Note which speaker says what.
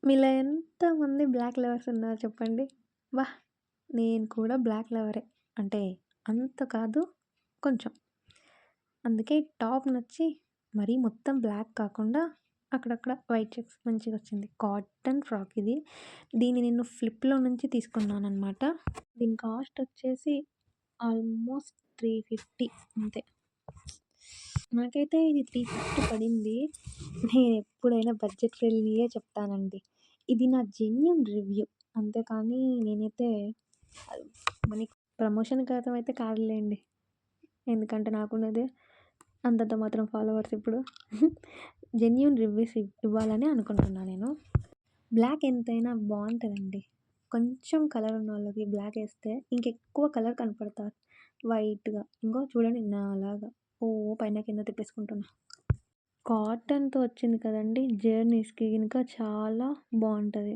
Speaker 1: మీలో ఎంతమంది black lovers ఉన్నారు చెప్పండి? వాహ్! నేను కూడా బ్లాక్ లవరే. అంటే అంత కాదు కొంచెం. అందుకే టాప్ నచ్చి మరీ మొత్తం బ్లాక్ కాకుండా అక్కడక్కడ వైట్ చెక్స్ మంచిగొచ్చింది. కాటన్ ఫ్రాక్ ఇది. దీన్ని నేను ఫ్లిప్‌లో నుంచి తీసుకున్నాననమాట. దీని కాస్ట్ వచ్చేసి ఆల్మోస్ట్ 350 అంతే. నాకైతే ఇది 350 పడింది. నేనెప్పుడైనా బడ్జెట్ ఫ్రెండ్లీయే చెప్తానండి. ఇది నా జెన్యూన్ రివ్యూ. అంతేకానీ నేనైతే మనీ ప్రమోషన్ కోసం అయితే కాదులెండి. ఎందుకంటే నాకున్నదే అంతంత మాత్రం ఫాలోవర్స్ ఇప్పుడు. జెన్యూన్ రివ్యూస్ ఇవ్వాలని అనుకుంటున్నా నేను. బ్లాక్ ఎంతైనా బావుంటదండి. కొంచెం కలర్ ఉన్నోళ్ళకి బ్లాకేస్తే ఇంకెక్కువ కలర్ కనపడతారు వైట్‌గా. ఇంగో చూడండి నాలాగా పైన కింద తిప్పేసుకుంటున్నా. కాటన్‌తో వచ్చింది కదండీ! జర్నీస్‌కి గినుక చాలా బావుంటది.